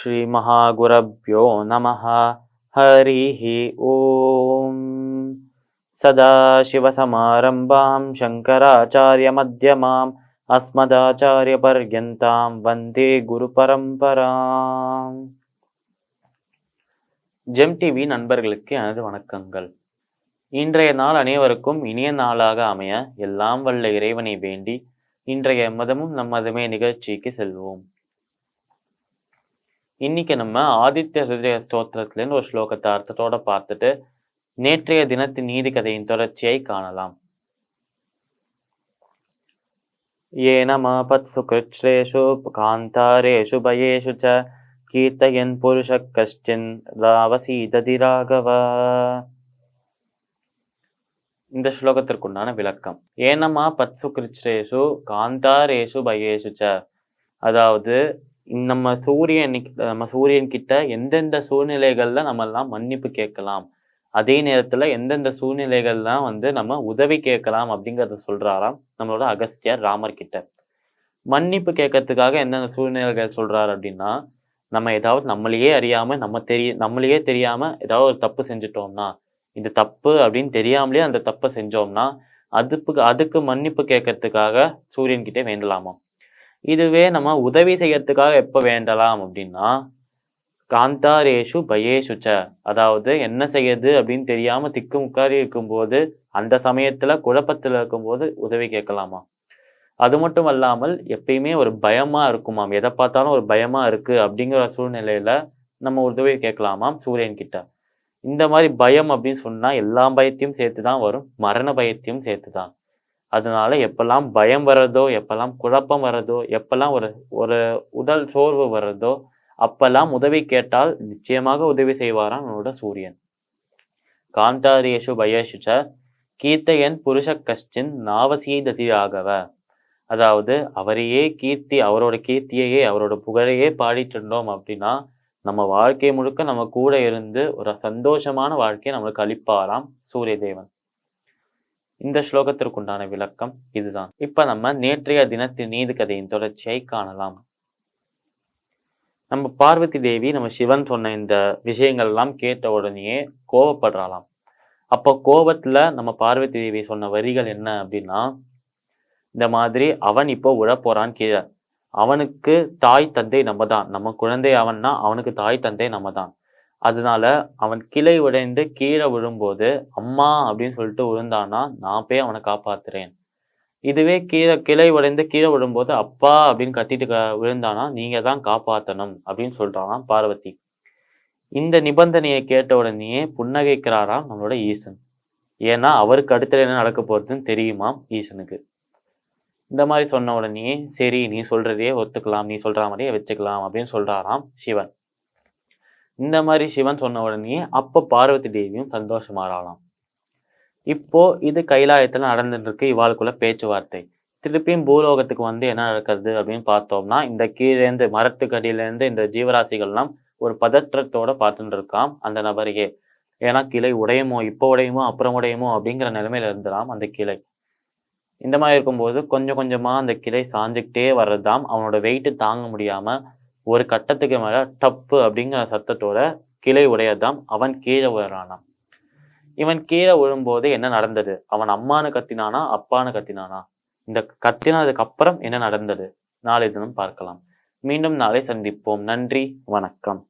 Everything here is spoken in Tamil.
ஸ்ரீ மகாகுரப்யோ நமஹ. ஹரிஹி ஓம். சதாசிவசமாரம்பாம் சங்கராச்சாரிய மத்யமாம் அஸ்மதாச்சாரிய பர்யந்தாம் வந்தே குரு பரம்பராம். ஜெம் டிவி நண்பர்களுக்கு எனது வணக்கங்கள். இன்றைய நாள் அனைவருக்கும் இனிய நாளாக அமைய எல்லாம் வல்ல இறைவனை வேண்டி இன்றைய மதமும் நம்மதமே நிகழ்ச்சிக்கு செல்வோம். இன்னைக்கு நம்ம ஆதித்ய ஹிருதய ஸ்தோத்திரத்திலிருந்து ஒரு ஸ்லோகத்தை அர்த்தத்தோட பார்த்துட்டு நேற்றைய தினத்தின் நீதி கதையின் தொடர்ச்சியை காணலாம். ஏனமா பத் சுகிருத்ரேஷு காந்தாரேஷு பயேஷு ச கீர்த்தயன் புருஷ கஷ்டின் ராவசீததி ராகவ. இந்த ஸ்லோகத்திற்குண்டான விளக்கம். ஏனமா பத் சுகிருத்ரேஷு காந்தாரேஷு பயேஷு ச, அதாவது நம்ம சூரியன் கிட்ட எந்தெந்த சூழ்நிலைகள்ல நம்ம எல்லாம் மன்னிப்பு கேட்கலாம், அதே நேரத்துல எந்தெந்த சூழ்நிலைகள்லாம் நம்ம உதவி கேட்கலாம் அப்படிங்கறத சொல்றாராம் நம்மளோட அகஸ்தியர் ராமர் கிட்ட. மன்னிப்பு கேட்கறதுக்காக எந்தெந்த சூழ்நிலைகள் சொல்றாரு அப்படின்னா, நம்ம ஏதாவது நம்மளையே தெரியாம ஏதாவது ஒரு தப்பு செஞ்சுட்டோம்னா, இந்த தப்பு அப்படின்னு தெரியாமலே அந்த தப்பை செஞ்சோம்னா அதுக்கு மன்னிப்பு கேட்கறதுக்காக சூரியன் கிட்டே வேண்டலாமா. இதுவே நம்ம உதவி செய்யறதுக்காக எப்ப வேண்டலாம் அப்படின்னா, காந்தாரேஷு பயேஷுச்ச, அதாவது என்ன செய்யறது அப்படின்னு தெரியாம திக்கு முக்காரி இருக்கும்போது, அந்த சமயத்துல குழப்பத்துல இருக்கும்போது உதவி கேட்கலாமா. அது மட்டும் அல்லாமல் எப்பயுமே ஒரு பயமா இருக்குமாம், எதை பார்த்தாலும் ஒரு பயமா இருக்கு அப்படிங்கிற சூழ்நிலையில நம்ம உதவி கேட்கலாமாம் சூரியன் கிட்ட. இந்த மாதிரி பயம் அப்படின்னு சொன்னா எல்லா பயத்தையும் சேர்த்துதான் வரும், மரண பயத்தையும் சேர்த்துதான். அதனால எப்பெல்லாம் பயம் வர்றதோ, எப்பெல்லாம் குழப்பம் வர்றதோ, எப்பெல்லாம் ஒரு உடல் சோர்வு வர்றதோ, அப்பெல்லாம் உதவி கேட்டால் நிச்சயமாக உதவி செய்வாராம் நம்மளோட சூரியன். காந்தாரியேஷு பயேஷுச்ச கீர்த்தயன் புருஷ கஷ்டின் நாவசீததி ராகவ, அதாவது அவரோட கீர்த்தியையே அவரோட புகழையே பாடிட்டு இருந்தோம் அப்படின்னா நம்ம வாழ்க்கை முழுக்க நம்ம கூட இருந்து ஒரு சந்தோஷமான வாழ்க்கையை நம்மளுக்கு அளிப்பாராம் சூரிய தேவன். இந்த ஸ்லோகத்திற்குண்டான விளக்கம் இதுதான். இப்ப நம்ம நேற்றைய தினத்தின் நீதி கதையின் தொடர்ச்சியை காணலாம். நம்ம பார்வதி தேவி நம்ம சிவன் சொன்ன இந்த விஷயங்கள் எல்லாம் கேட்ட உடனேயே கோபப்படுறாளாம். அப்போ கோபத்துல நம்ம பார்வதி தேவி சொன்ன வரிகள் என்ன அப்படின்னா, இந்த மாதிரி அவன் இப்போ போறான் கீழே, அவனுக்கு தாய் தந்தை நம்ம தான், நம்ம குழந்தை அவன்னா அவனுக்கு தாய் தந்தை நம்ம தான். அதனால அவன் கிளை உடைந்து கீழே விழும்போது அம்மா அப்படின்னு சொல்லிட்டு விழுந்தானா நான் போய் அவனை காப்பாத்துறேன். இதுவே கிளை உடைந்து கீழே விழும்போது அப்பா அப்படின்னு கத்திட்டு விழுந்தானா நீங்க தான் காப்பாத்தணும் அப்படின்னு சொல்றானாம் பார்வதி. இந்த நிபந்தனையை கேட்ட உடனேயே புன்னகைக்கிறாராம் நம்மளோட ஈசன். ஏன்னா அவருக்கு அடுத்த என்ன நடக்க போறதுன்னு தெரியுமாம் ஈசனுக்கு. இந்த மாதிரி சொன்ன உடனே சரி நீ சொல்றதையே ஒத்துக்கலாம், நீ சொல்ற மாதிரியே வச்சுக்கலாம் அப்படின்னு சொல்றாராம் சிவன். இந்த மாதிரி சிவன் சொன்ன உடனே அப்ப பார்வதி தேவியும் சந்தோஷமாறாளாம். இப்போ இது கைலாயத்துல நடந்துட்டு இருக்கு இவாளுக்குள்ள பேச்சுவார்த்தை. திருப்பியும் பூலோகத்துக்கு வந்து என்ன நடக்கிறது அப்படின்னு பார்த்தோம்னா, இந்த கீழேந்து மரத்துக்கடியிலேருந்து இந்த ஜீவராசிகள்லாம் ஒரு பதற்றத்தோட பார்த்துட்டு இருக்காம் அந்த நபரையே. ஏன்னா கிளை உடையுமோ, இப்போ உடையுமோ அப்புறம் உடையுமோ அப்படிங்கிற நிலைமையில இருந்துடாம் அந்த கிளை. இந்த மாதிரி இருக்கும்போது கொஞ்சம் கொஞ்சமா அந்த கிளை சாஞ்சுக்கிட்டே வர்றதாம். அவனோட வெயிட்டு தாங்க முடியாம ஒரு கட்டத்துக்கு மேல டப்பு அப்படிங்கிற சத்தத்தோட கிளை உடையதாம். அவன் கீழே விழுறானாம். இவன் கீழே விழும்போது என்ன நடந்தது, அவன் அம்மானு கத்தினானா அப்பான்னு கத்தினானா, இந்த கத்தினதுக்கு அப்புறம் என்ன நடந்தது நாளை தினம் பார்க்கலாம். மீண்டும் நாளை சந்திப்போம். நன்றி, வணக்கம்.